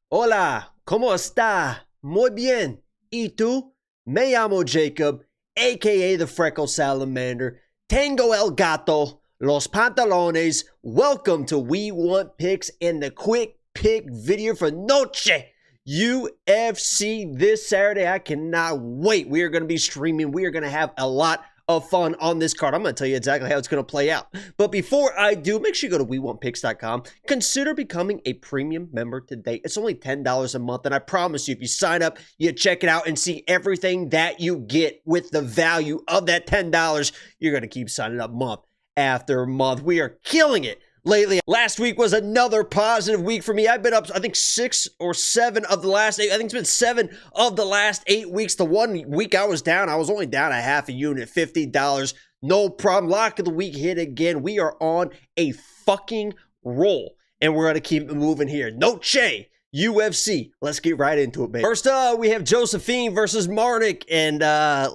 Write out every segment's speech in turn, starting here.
Hola, ¿cómo está? Muy bien. ¿Y tú? Me llamo Jacob, aka the Freckle Salamander. Tengo el gato, los pantalones. Welcome to We Want Picks and the quick pick video for Noche UFC this Saturday. I cannot wait. We are going to be streaming. We are going to have a lot of fun on this card. I'm going to tell you exactly how it's going to play out. But before I do, make sure you go to WeWantPicks.com. Consider becoming a premium member today. It's only $10 a month, and I promise you, if you sign up, you check it out and see everything that you get with the value of that $10, you're going to keep signing up month after month. We are killing it lately. Last week was another positive week for me. I've been up, I think, 6 or 7 of the last 8. I think it's been 7 of the last 8 weeks. The one week I was down, I was only down a half a unit, $50. No problem. Lock of the week hit again. We are on a fucking roll, and we're going to keep moving here. Noche UFC. Let's get right into it, baby. First up, we have Josefine versus Marnic. And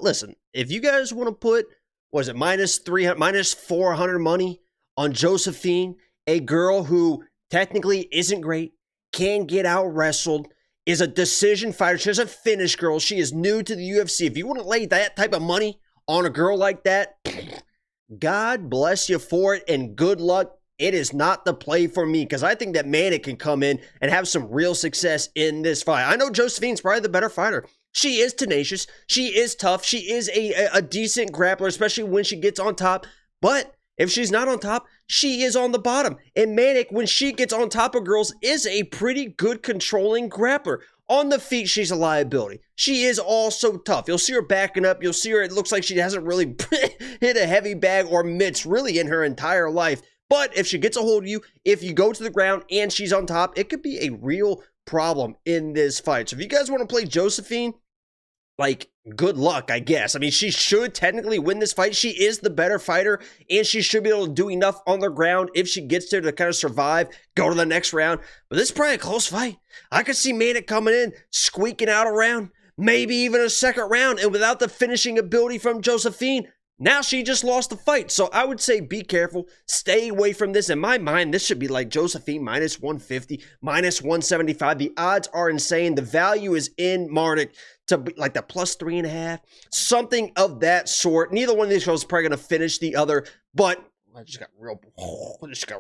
listen, if you guys want to put, what is it, minus 400 money on Josefine, a girl who technically isn't great, can get out wrestled, is a decision fighter. She's a finish girl. She is new to the UFC. If you want to lay that type of money on a girl like that, God bless you for it and good luck. It is not the play for me because I think that Mann can come in and have some real success in this fight. I know Josephine's probably the better fighter. She is tenacious. She is tough. She is a decent grappler, especially when she gets on top. But if she's not on top, she is on the bottom. And Mann, when she gets on top of girls, is a pretty good controlling grappler. On the feet, she's a liability. She is also tough. You'll see her backing up. You'll see her, it looks like she hasn't really hit a heavy bag or mitts really in her entire life. But if she gets a hold of you, if you go to the ground and she's on top, it could be a real problem in this fight. So if you guys want to play Josefine, like, good luck, I guess. I mean, she should technically win this fight. She is the better fighter, and she should be able to do enough on the ground if she gets there to kind of survive, go to the next round. But this is probably a close fight. I could see Mann coming in, squeaking out a round, maybe even a second round, and without the finishing ability from Josefine, now she just lost the fight. So I would say be careful. Stay away from this. In my mind, this should be like Josefine minus 150, minus 175. The odds are insane. The value is in Marnic to be like the plus 3.5, something of that sort. Neither one of these girls is probably going to finish the other, but I just got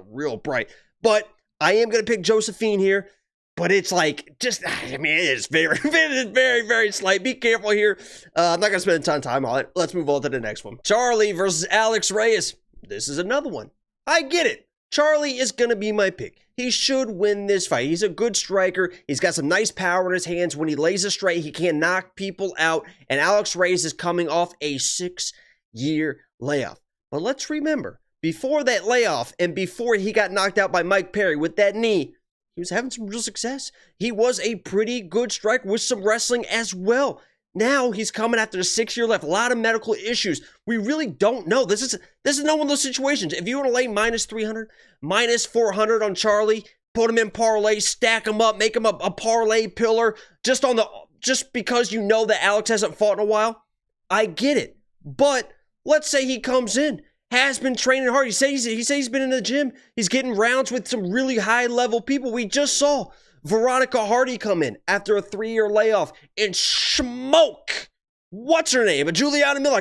real bright. But I am going to pick Josefine here. But it's like, I mean, it is very, very slight. Be careful here. I'm not going to spend a ton of time on it. Let's move on to the next one. Charlie versus Alex Reyes. This is another one. I get it. Charlie is going to be my pick. He should win this fight. He's a good striker. He's got some nice power in his hands. When he lays a straight, he can knock people out. And Alex Reyes is coming off a 6-year layoff. But let's remember, before that layoff and before he got knocked out by Mike Perry with that knee, he was having some real success. He was a pretty good striker with some wrestling as well. Now he's coming after a 6-year left. A lot of medical issues. We really don't know. This is not one of those situations. If you want to lay minus 300, minus 400 on Charlie, put him in parlay, stack him up, make him a parlay pillar just because you know that Alex hasn't fought in a while, I get it. But let's say he comes in, has been training hard. He says he's been in the gym. He's getting rounds with some really high-level people. We just saw Veronica Hardy come in after a 3-year layoff and smoke. What's her name? Juliana Miller.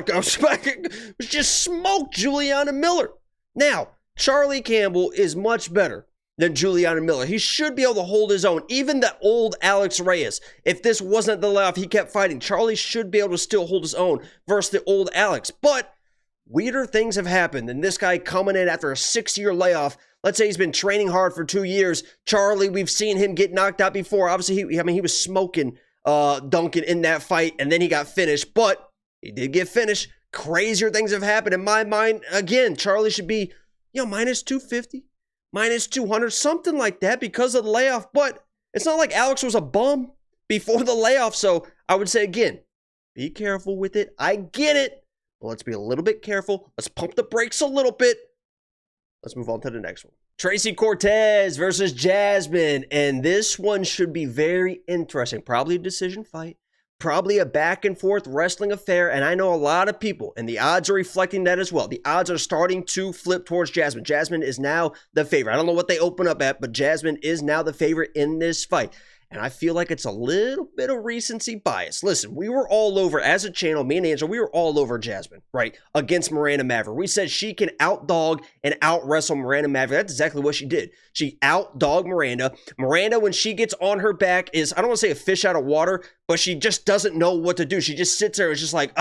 Just smoked Juliana Miller. Now, Charlie Campbell is much better than Juliana Miller. He should be able to hold his own. Even the old Alex Reyes, if this wasn't the layoff, he kept fighting. Charlie should be able to still hold his own versus the old Alex. But weirder things have happened than this guy coming in after a 6-year layoff. Let's say he's been training hard for 2 years. Charlie, we've seen him get knocked out before. Obviously, he was smoking Duncan in that fight, and then he got finished. But he did get finished. Crazier things have happened. In my mind, again, Charlie should be, minus 250, minus 200, something like that because of the layoff. But it's not like Alex was a bum before the layoff. So I would say, again, be careful with it. I get it. Well, let's be a little bit careful. Let's pump the brakes a little bit. Let's move on to the next one. Tracy Cortez versus Jasmine. And this one should be very interesting. Probably a decision fight. Probably a back and forth wrestling affair. And I know a lot of people, and the odds are reflecting that as well. The odds are starting to flip towards Jasmine. Jasmine is now the favorite. I don't know what they open up at, but Jasmine is now the favorite in this fight. And I feel like it's a little bit of recency bias. Listen, we were all over, as a channel, me and Angel, we were all over Jasmine, right? Against Miranda Maverick. We said she can outdog and out-wrestle Miranda Maverick. That's exactly what she did. She outdogged Miranda. Miranda, when she gets on her back, is, I don't want to say a fish out of water, but she just doesn't know what to do. She just sits there and is just like,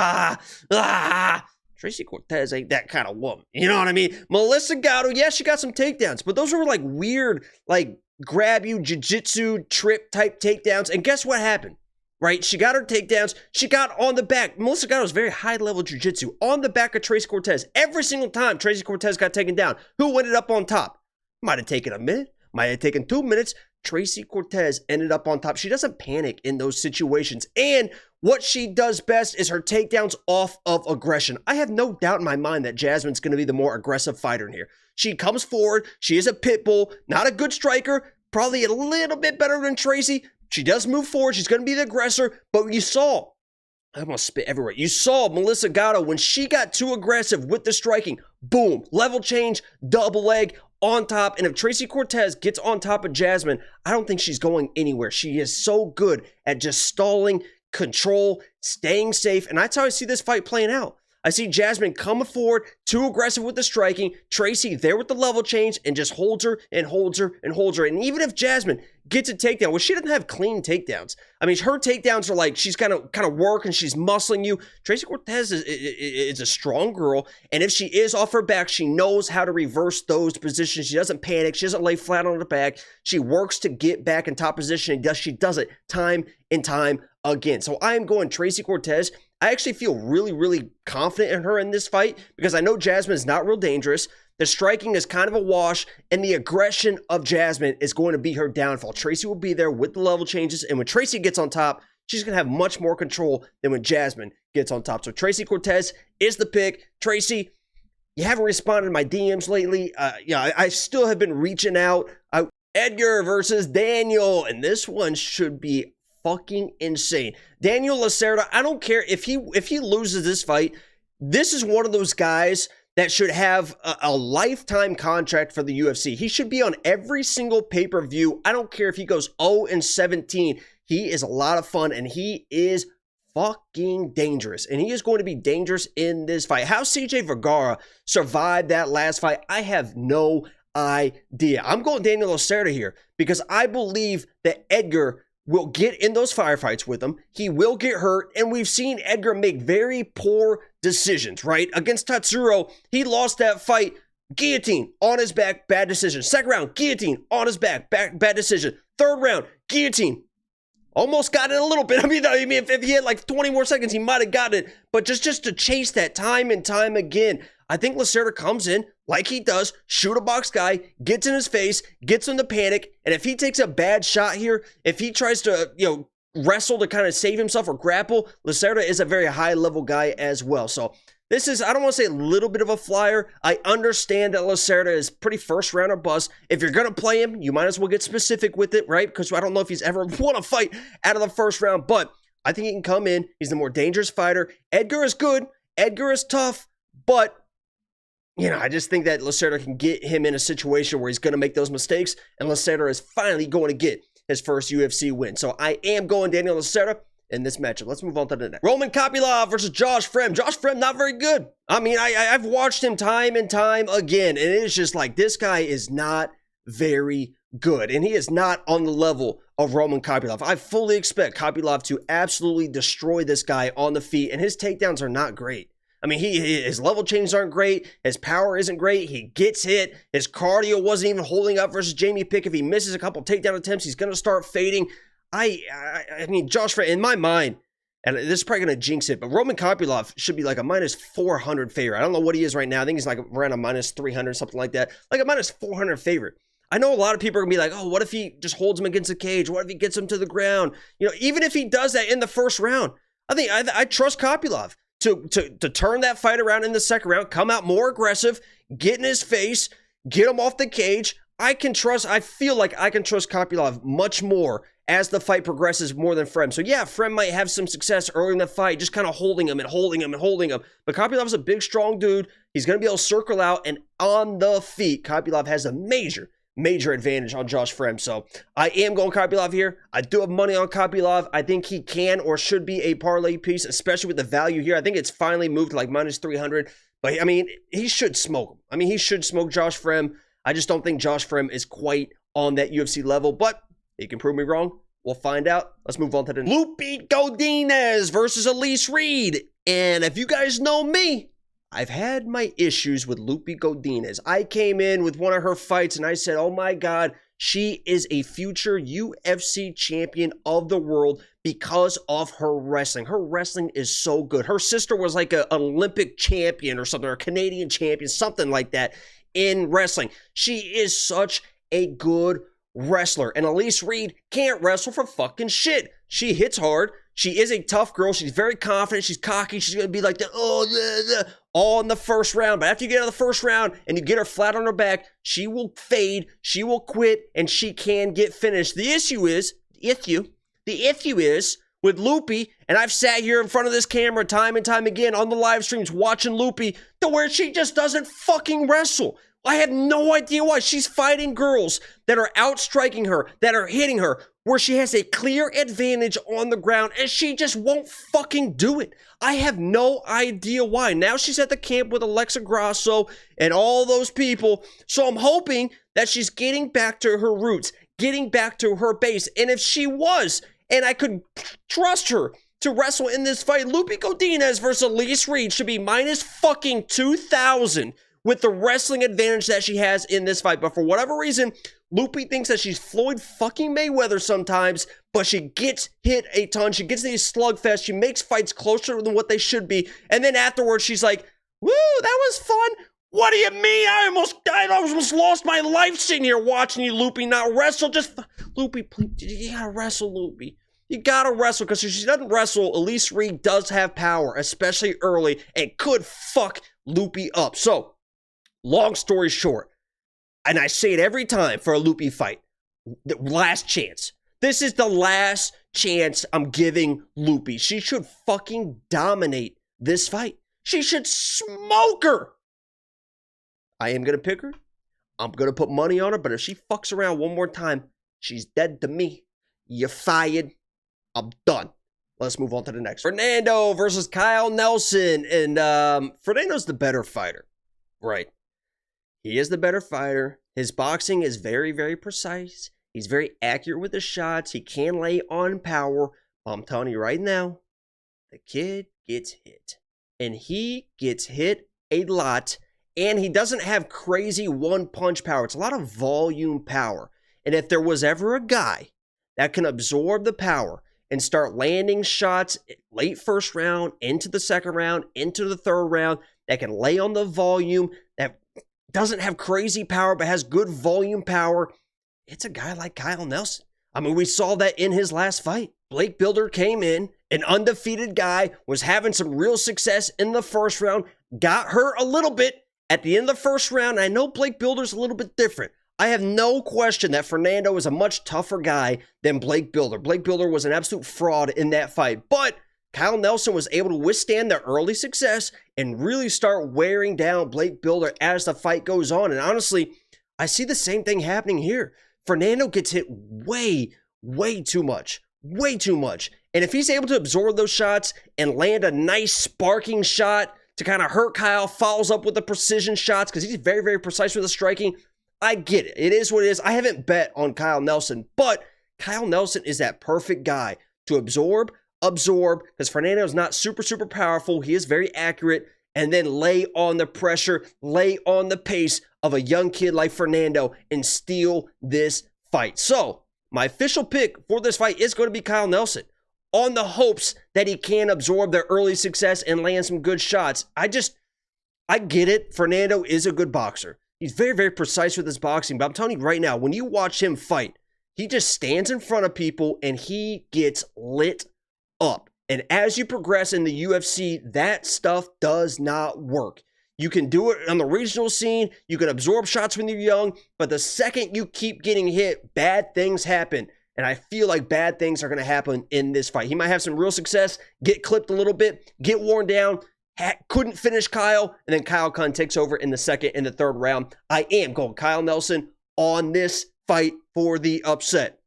Tracy Cortez ain't that kind of woman. You know what I mean? Melissa Gatto, yeah, she got some takedowns, but those were like weird, like, grab you, jiu-jitsu, trip type takedowns. And guess what happened, right? She got her takedowns. She got on the back. Melissa Gatto is very high-level jiu-jitsu. On the back of Tracy Cortez. Every single time Tracy Cortez got taken down, who ended up on top? Might have taken a minute. Might have taken 2 minutes. Tracy Cortez ended up on top. She doesn't panic in those situations. And what she does best is her takedowns off of aggression. I have no doubt in my mind that Jasmine's going to be the more aggressive fighter in here. She comes forward. She is a pit bull, not a good striker, probably a little bit better than Tracy. She does move forward. She's going to be the aggressor. But you saw, I'm going to spit everywhere. You saw Melissa Gatto, when she got too aggressive with the striking, boom, level change, double leg, on top. And if Tracy Cortez gets on top of Jasmine, I don't think she's going anywhere. She is so good at just stalling, control, staying safe. And that's how I see this fight playing out. I see Jasmine coming forward, too aggressive with the striking. Tracy there with the level change and just holds her and holds her and holds her. And even if Jasmine gets a takedown, well, she doesn't have clean takedowns. I mean, her takedowns are like she's kind of work and she's muscling you. Tracy Cortez is a strong girl. And if she is off her back, she knows how to reverse those positions. She doesn't panic. She doesn't lay flat on her back. She works to get back in top position. And she does it time and time again. So I am going Tracy Cortez. I actually feel really, really confident in her in this fight because I know Jasmine is not real dangerous. The striking is kind of a wash, and the aggression of Jasmine is going to be her downfall. Tracy will be there with the level changes, and when Tracy gets on top, she's going to have much more control than when Jasmine gets on top. So Tracy Cortez is the pick. Tracy, you haven't responded to my DMs lately. I still have been reaching out. Edgar versus Daniel, and this one should be fucking insane. Daniel Lacerda, I don't care if he loses this fight. This is one of those guys that should have a lifetime contract for the UFC. He should be on every single pay-per-view. I don't care if he goes 0-17. He is a lot of fun, and he is fucking dangerous. And he is going to be dangerous in this fight. How CJ Vergara survived that last fight, I have no idea. I'm going Daniel Lacerda here because I believe that Edgar will get in those firefights with him. He will get hurt, and we've seen Edgar make very poor decisions, right? Against Tatsuro, he lost that fight. Guillotine on his back, bad decision. Second round, guillotine on his back, bad decision. Third round, guillotine. Almost got it a little bit. I mean, if he had like 20 more seconds, he might have gotten it. But just to chase that time and time again, I think Lacerda comes in like he does, shoot a box guy, gets in his face, gets him to panic. And if he takes a bad shot here, if he tries to, wrestle to kind of save himself or grapple, Lacerda is a very high level guy as well. So this is, I don't want to say a little bit of a flyer. I understand that Lacerda is pretty first round or bust. If you're going to play him, you might as well get specific with it, right? Because I don't know if he's ever won a fight out of the first round, but I think he can come in. He's the more dangerous fighter. Edgar is good. Edgar is tough, but I just think that Lacerda can get him in a situation where he's going to make those mistakes, and Lacerda is finally going to get his first UFC win. So I am going Daniel Lacerda in this matchup. Let's move on to the next. Roman Kopylov versus Josh Fremd. Josh Fremd, not very good. I mean, I've watched him time and time again, and it is just like, this guy is not very good, and he is not on the level of Roman Kopylov. I fully expect Kopylov to absolutely destroy this guy on the feet, and his takedowns are not great. I mean, his level changes aren't great. His power isn't great. He gets hit. His cardio wasn't even holding up versus Jamie Pick. If he misses a couple takedown attempts, he's going to start fading. I mean, Josh Fremd, in my mind, and this is probably going to jinx it, but Roman Kopylov should be like a minus 400 favorite. I don't know what he is right now. I think he's like around a minus 300, something like that. Like a minus 400 favorite. I know a lot of people are going to be like, oh, what if he just holds him against the cage? What if he gets him to the ground? Even if he does that in the first round, I trust Kopylov to turn that fight around in the second round, come out more aggressive, get in his face, get him off the cage. I feel like I can trust Kopylov much more as the fight progresses more than Fremd. So yeah, Fremd might have some success early in the fight, just kind of holding him and holding him and holding him. But Kopylov's a big, strong dude. He's going to be able to circle out, and on the feet, Kopylov has a major, major advantage on Josh Fremd. So I am going Kopylov here. I do have money on Kopylov. I think he can or should be a parlay piece, especially with the value here. I think it's finally moved to like minus 300. But, I mean, he should smoke him. I mean, he should smoke Josh Fremd. I just don't think Josh Fremd is quite on that UFC level. But he can prove me wrong. We'll find out. Let's move on to the Lupita Godinez versus Elise Reed. And if you guys know me, I've had my issues with Lupita Godinez. I came in with one of her fights and I said, oh my God, she is a future UFC champion of the world because of her wrestling. Her wrestling is so good. Her sister was like an Olympic champion or something, or a Canadian champion, something like that in wrestling. She is such a good wrestler. And Elise Reed can't wrestle for fucking shit. She hits hard. She is a tough girl. She's very confident. She's cocky. She's going to be like the, all in the first round. But after you get out of the first round and you get her flat on her back, she will fade, she will quit, and she can get finished. The issue is with Loopy, and I've sat here in front of this camera time and time again on the live streams watching Loopy, to where she just doesn't fucking wrestle. I have no idea why. She's fighting girls that are outstriking her, that are hitting her, where she has a clear advantage on the ground, and she just won't fucking do it. I have no idea why. Now she's at the camp with Alexa Grasso and all those people, so I'm hoping that she's getting back to her roots, getting back to her base, and if she was, and I could trust her to wrestle in this fight, Lupita Godinez versus Elise Reed should be minus fucking 2,000 with the wrestling advantage that she has in this fight. But for whatever reason, Loopy thinks that she's Floyd fucking Mayweather sometimes, but she gets hit a ton. She gets these slugfests. She makes fights closer than what they should be. And then afterwards, she's like, woo, that was fun. What do you mean? I almost lost my life sitting here watching you, Loopy, not wrestle. Just, Loopy, please, you gotta wrestle, Loopy. You gotta wrestle, because if she doesn't wrestle, Elise Reed does have power, especially early, and could fuck Loopy up. So, long story short, and I say it every time for a Loopy fight, the last chance. This is the last chance I'm giving Loopy. She should fucking dominate this fight. She should smoke her. I am going to pick her. I'm going to put money on her, but if she fucks around one more time, she's dead to me. You're fired. I'm done. Let's move on to the next. Fernando versus Kyle Nelson. And Fernando's the better fighter. Right. He is the better fighter. His boxing is very, very precise. He's very accurate with the shots. He can lay on power. I'm telling you right now, the kid gets hit. And he gets hit a lot. And he doesn't have crazy one-punch power. It's a lot of volume power. And if there was ever a guy that can absorb the power and start landing shots late first round, into the second round, into the third round, that can lay on the volume, that doesn't have crazy power but has good volume power, it's a guy like Kyle Nelson. I mean, we saw that in his last fight. Blake Builder came in, an undefeated guy, was having some real success in the first round, got hurt a little bit at the end of the first round. I know Blake Builder's a little bit different. I have no question that Fernando is a much tougher guy than Blake Builder. Blake Builder was an absolute fraud in that fight, but Kyle Nelson was able to withstand the early success and really start wearing down Blake Builder as the fight goes on. And honestly, I see the same thing happening here. Fernando gets hit way too much. Way too much. And if he's able to absorb those shots and land a nice sparking shot to kind of hurt Kyle, follows up with the precision shots, because he's very, very precise with the striking, I get it. It is what it is. I haven't bet on Kyle Nelson, but Kyle Nelson is that perfect guy to absorb, because Fernando is not super powerful. He is very accurate, and then lay on the pressure, lay on the pace of a young kid like Fernando and steal this fight. So my official pick for this fight is going to be Kyle Nelson, on the hopes that he can absorb the early success and land some good shots. I get it. Fernando is a good boxer. He's very, very precise with his boxing, but I'm telling you right now, when you watch him fight, he just stands in front of people and he gets lit up. And as you progress in the UFC, that stuff does not work. You can do it on the regional scene. You can absorb shots when you're young, but the second you keep getting hit, bad things happen. And I feel like bad things are going to happen in this fight. He might have some real success, get clipped a little bit, get worn down, couldn't finish Kyle, and then Kyle kind of takes over in the second and the third round. I am going Kyle Nelson on this fight for the upset.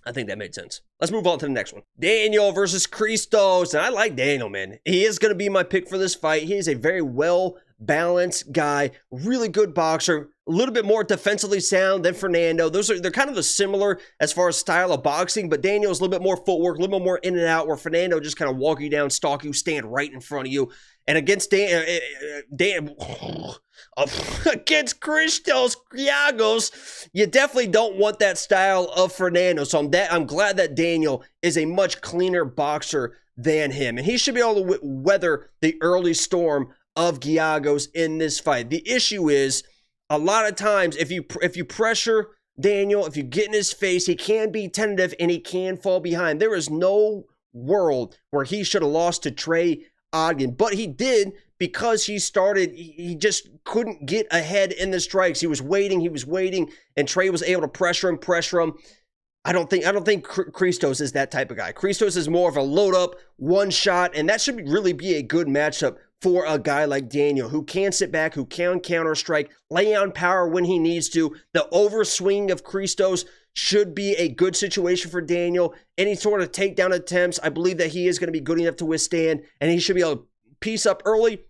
I think that made sense. Let's move on to the next one. Daniel versus Christos. And I like Daniel, man. He is going to be my pick for this fight. He is a very well-balanced guy. Really good boxer. A little bit more defensively sound than Fernando. They're kind of a similar as far as style of boxing, but Daniel's a little bit more footwork, a little bit more in and out, where Fernando just kind of walk you down, stalk you, stand right in front of you. And against against Christos Giagos, you definitely don't want that style of Fernando. So I'm glad that Daniel is a much cleaner boxer than him, and he should be able to weather the early storm of Giagos in this fight. The issue is, a lot of times, if you pressure Daniel, if you get in his face, he can be tentative and he can fall behind. There is no world where he should have lost to Trey Ogden, but he did, because he just couldn't get ahead in the strikes. He was waiting, and Trey was able to pressure him. I don't think Christos is that type of guy. Christos is more of a load up, one shot, and that should really be a good matchup for a guy like Daniel, who can sit back, who can counter strike, lay on power when he needs to. The overswing of Christos should be a good situation for Daniel. Any sort of takedown attempts, I believe that he is going to be good enough to withstand, and he should be able to piece up early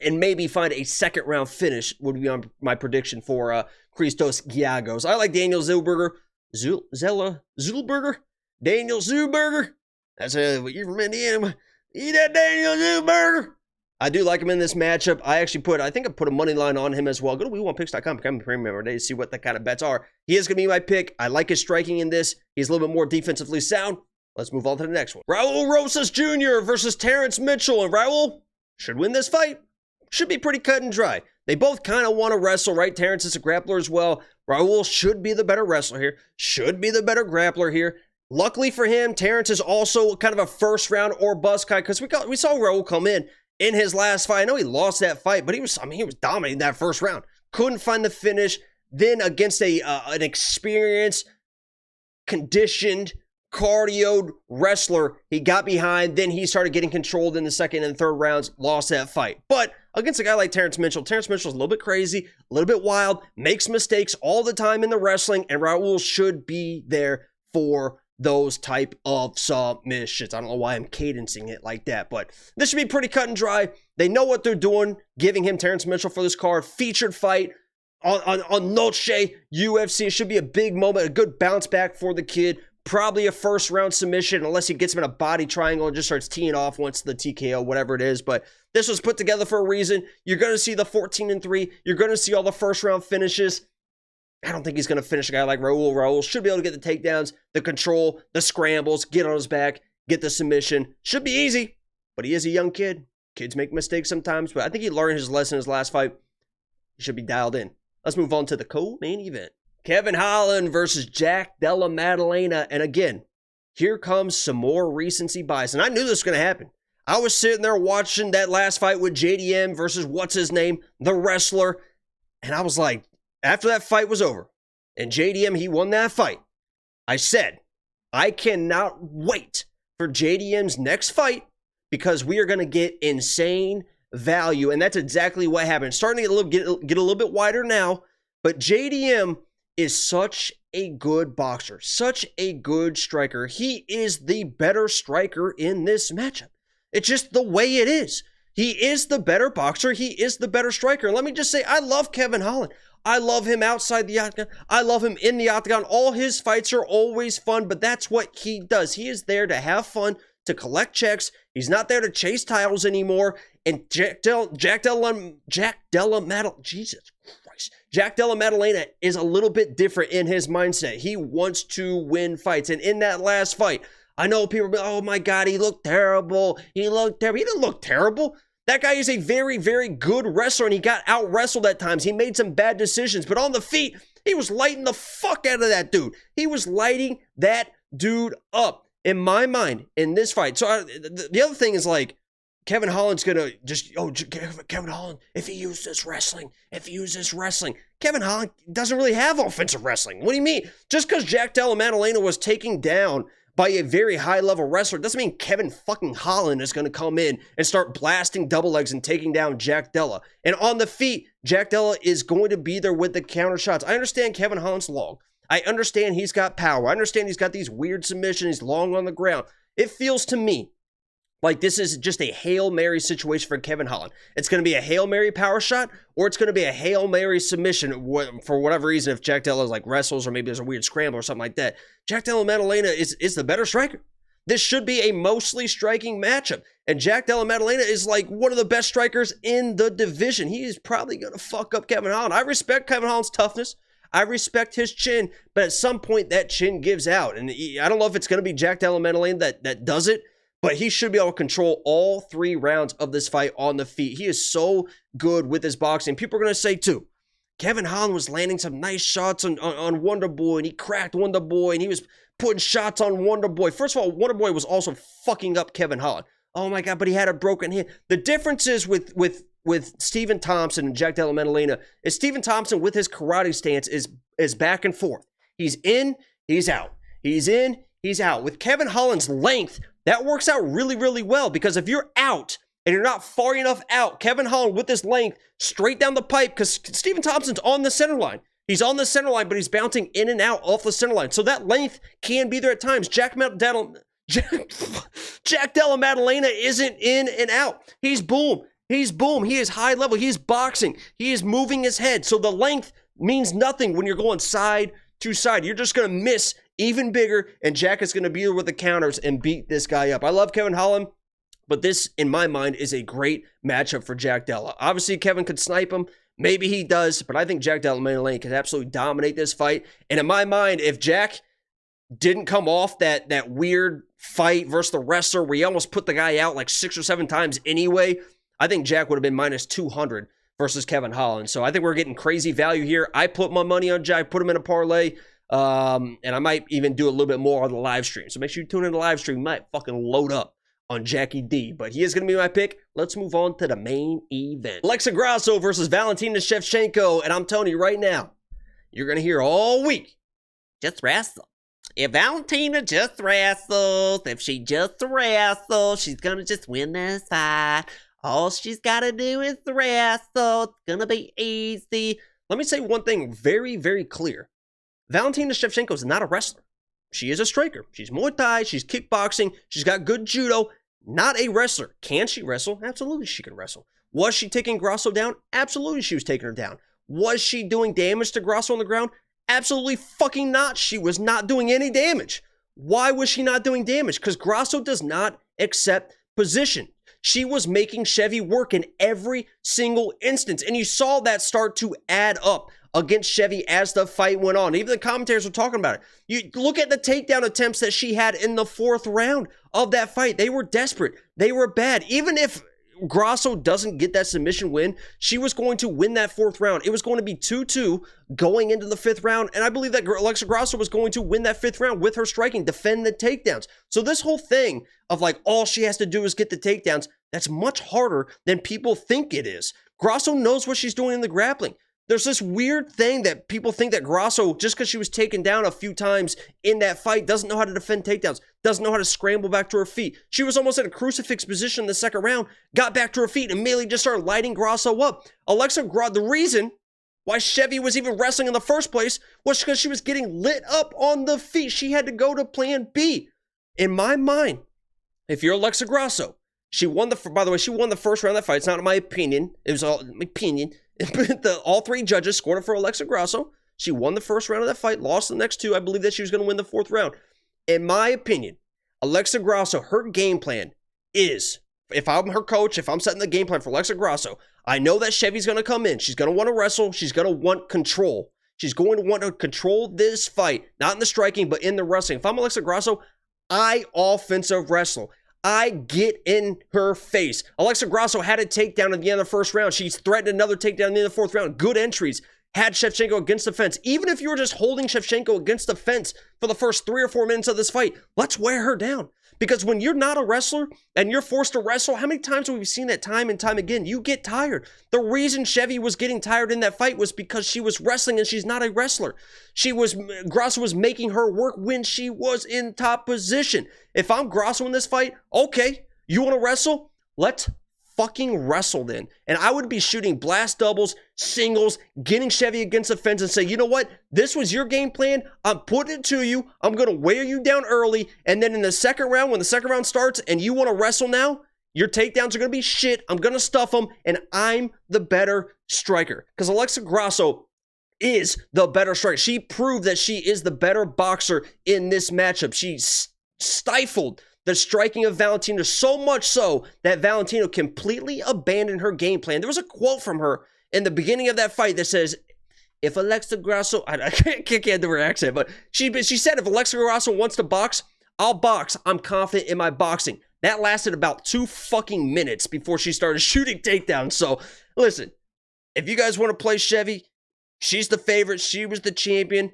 and maybe find a second round finish, would be on my prediction for Christos Giagos. I like Daniel Zellhuber. Zellhuber? Daniel Zellhuber? That's what you're from Indiana. Eat that Daniel Zellhuber. I do like him in this matchup. I think I put a money line on him as well. Go to WeWantPicks.com, become a premium member today to see what the kind of bets are. He is going to be my pick. I like his striking in this. He's a little bit more defensively sound. Let's move on to the next one. Raul Rosas Jr. versus Terrence Mitchell. And Raul should win this fight. Should be pretty cut and dry. They both kind of want to wrestle, right? Terrence is a grappler as well. Raul should be the better wrestler here. Should be the better grappler here. Luckily for him, Terrence is also kind of a first round or bust guy, because we saw Raul come in his last fight. I know he lost that fight, but he was dominating that first round. Couldn't find the finish. Then against an experienced, conditioned, cardioed wrestler, he got behind. Then he started getting controlled in the second and third rounds, lost that fight. But against a guy like Terrence Mitchell's a little bit crazy, a little bit wild, makes mistakes all the time in the wrestling, and Raul should be there for those type of submissions. I don't know why I'm cadencing it like that, but this should be pretty cut and dry. They know what they're doing, giving him Terrence Mitchell for this card. Featured fight on Noche UFC. It should be a big moment, a good bounce back for the kid. Probably a first round submission, unless he gets him in a body triangle and just starts teeing off once the TKO, whatever it is. But this was put together for a reason. You're going to see the 14-3. You're going to see all the first round finishes. I don't think he's going to finish a guy like Raul. Raul should be able to get the takedowns, the control, the scrambles, get on his back, get the submission. Should be easy, but he is a young kid. Kids make mistakes sometimes, but I think he learned his lesson in his last fight. He should be dialed in. Let's move on to the co-main event. Kevin Holland versus Jack Della Maddalena. And again, here comes some more recency bias. And I knew this was going to happen. I was sitting there watching that last fight with JDM versus what's-his-name, the wrestler. And I was like, after that fight was over, and JDM, he won that fight, I said, I cannot wait for JDM's next fight, because we are going to get insane value. And that's exactly what happened. Starting to get a little bit wider now, but JDM is such a good boxer, such a good striker. He is the better striker in this matchup. It's just the way it is. He is the better boxer. He is the better striker. And let me just say, I love Kevin Holland. I love him outside the octagon. I love him in the octagon. All his fights are always fun, but that's what he does. He is there to have fun, to collect checks. He's not there to chase titles anymore. And Jack Della Maddalena is a little bit different in his mindset. He wants to win fights. And in that last fight, I know people be like, oh my God, he looked terrible. He looked terrible. He didn't look terrible. That guy is a very, very good wrestler, and he got out-wrestled at times. He made some bad decisions, but on the feet, he was lighting the fuck out of that dude. He was lighting that dude up, in my mind, in this fight. So the other thing is, like, Kevin Holland's going to just, Kevin Holland, if he uses wrestling. Kevin Holland doesn't really have offensive wrestling. What do you mean? Just because Jack Della Maddalena was taken down by a very high-level wrestler doesn't mean Kevin fucking Holland is going to come in and start blasting double legs and taking down Jack Della. And on the feet, Jack Della is going to be there with the counter shots. I understand Kevin Holland's long. I understand he's got power. I understand he's got these weird submissions. He's long on the ground. It feels to me like this is just a Hail Mary situation for Kevin Holland. It's going to be a Hail Mary power shot, or it's going to be a Hail Mary submission for whatever reason. If Jack Della like wrestles, or maybe there's a weird scramble or something like that, Jack Della Maddalena is the better striker. This should be a mostly striking matchup. And Jack Della Maddalena is like one of the best strikers in the division. He is probably going to fuck up Kevin Holland. I respect Kevin Holland's toughness. I respect his chin, but at some point that chin gives out. And I don't know if it's going to be Jack Della Maddalena that does it, but he should be able to control all 3 rounds of this fight on the feet. He is so good with his boxing. People are going to say, too, Kevin Holland was landing some nice shots on Wonder Boy, and he cracked Wonder Boy, and he was putting shots on Wonder Boy. First of all, Wonder Boy was also fucking up Kevin Holland. Oh, my God, but he had a broken hand. The difference is with Stephen Thompson and Jack Della Maddalena is Stephen Thompson with his karate stance is back and forth. He's in, he's out. He's in, he's out. With Kevin Holland's length, that works out really, really well, because if you're out and you're not far enough out, Kevin Holland with his length straight down the pipe, because Stephen Thompson's on the center line. He's on the center line, but he's bouncing in and out off the center line. So that length can be there at times. Jack Della Maddalena isn't in and out. He's boom. He's boom. He is high level. He is boxing. He is moving his head. So the length means nothing when you're going side to side. You're just going to miss even bigger, and Jack is going to be there with the counters and beat this guy up. I love Kevin Holland, but this, in my mind, is a great matchup for Jack Della. Obviously, Kevin could snipe him. Maybe he does, but I think Jack Della Maddalena can absolutely dominate this fight. And in my mind, if Jack didn't come off that weird fight versus the wrestler where he almost put the guy out like 6 or 7 times anyway, I think Jack would have been minus 200 versus Kevin Holland. So I think we're getting crazy value here. I put my money on Jack, put him in a parlay, and I might even do a little bit more on the live stream. So make sure you tune in to the live stream. Might fucking load up on Jackie D, but he is going to be my pick. Let's move on to the main event. Alexa Grasso versus Valentina Shevchenko, and I'm telling you right now, you're going to hear all week, just wrestle. If Valentina just wrestles, if she just wrestles, she's going to just win this fight. All she's got to do is wrestle. It's going to be easy. Let me say one thing very, very clear. Valentina Shevchenko is not a wrestler. She is a striker. She's Muay Thai. She's kickboxing. She's got good judo. Not a wrestler. Can she wrestle? Absolutely she can wrestle. Was she taking Grasso down? Absolutely she was taking her down. Was she doing damage to Grasso on the ground? Absolutely fucking not. She was not doing any damage. Why was she not doing damage? Because Grasso does not accept position. She was making Chevy work in every single instance. And you saw that start to add up against Chevy as the fight went on. Even the commentators were talking about it. You look at the takedown attempts that she had in the 4th round of that fight. They were desperate. They were bad. Even if Grasso doesn't get that submission win, she was going to win that 4th round. It was going to be 2-2 going into the 5th round, and I believe that Alexa Grasso was going to win that 5th round with her striking, defend the takedowns. So this whole thing of like all she has to do is get the takedowns, that's much harder than people think it is. Grasso knows what she's doing in the grappling. There's this weird thing that people think that Grasso, just because she was taken down a few times in that fight, doesn't know how to defend takedowns, doesn't know how to scramble back to her feet. She was almost in a crucifix position in the 2nd round, got back to her feet, and immediately just started lighting Grasso up. The reason why Chevy was even wrestling in the first place was because she was getting lit up on the feet. She had to go to plan B. In my mind, if you're Alexa Grasso, she won the first round of that fight. It's not my opinion. It was all my opinion. All 3 judges scored it for Alexa Grasso. She won the first round of that fight, lost the next 2. I believe that she was going to win the 4th round. In my opinion, Alexa Grasso, her game plan is, if I'm her coach, if I'm setting the game plan for Alexa Grasso, I know that Chevy's going to come in. She's going to want to wrestle. She's going to want control. She's going to want to control this fight, not in the striking, but in the wrestling. If I'm Alexa Grasso, I offensive wrestle. I get in her face. Alexa Grasso had a takedown at the end of the 1st round. She's threatened another takedown at the end of the 4th round. Good entries. Had Shevchenko against the fence. Even if you were just holding Shevchenko against the fence for the first 3 or 4 minutes of this fight, let's wear her down. Because when you're not a wrestler and you're forced to wrestle, how many times have we seen that time and time again? You get tired. The reason Chevy was getting tired in that fight was because she was wrestling and she's not a wrestler. Grasso was making her work when she was in top position. If I'm Grasso in this fight, okay, you want to wrestle? Let's fucking wrestle then. And I would be shooting blast doubles, singles, getting Chevy against the fence and say, you know what? This was your game plan. I'm putting it to you. I'm going to wear you down early. And then in the second round, when the second round starts and you want to wrestle now, your takedowns are going to be shit. I'm going to stuff them. And I'm the better striker. Because Alexa Grasso is the better striker. She proved that she is the better boxer in this matchup. She stifled the striking of Valentina, so much so that Valentina completely abandoned her game plan. There was a quote from her in the beginning of that fight that says, if Alexa Grasso, I can't do her accent, but she said, if Alexa Grasso wants to box, I'll box. I'm confident in my boxing. That lasted about 2 fucking minutes before she started shooting takedowns. So listen, if you guys want to play Chevy, she's the favorite. She was the champion.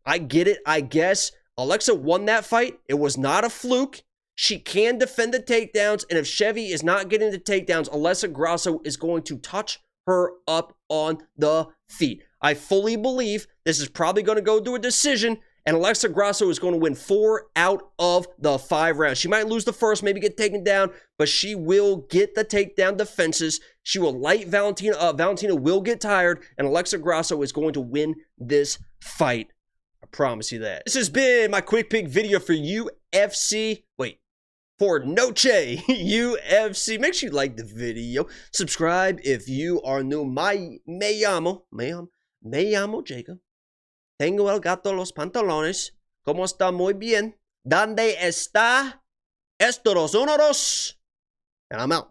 I get it, I guess. Alexa won that fight. It was not a fluke. She can defend the takedowns, and if Chevy is not getting the takedowns, Alexa Grasso is going to touch her up on the feet. I fully believe this is probably going to go to a decision, and Alexa Grasso is going to win 4 out of the 5 rounds. She might lose the first, maybe get taken down, but she will get the takedown defenses. She will light Valentina up. Valentina will get tired, and Alexa Grasso is going to win this fight. I promise you that. This has been my quick pick video for UFC. For Noche UFC. Make sure you like the video. Subscribe if you are new. Me llamo Jacob. Tengo el gato los pantalones. ¿Cómo está? Muy bien. ¿Dónde está? Estos uno, dos. And I'm out.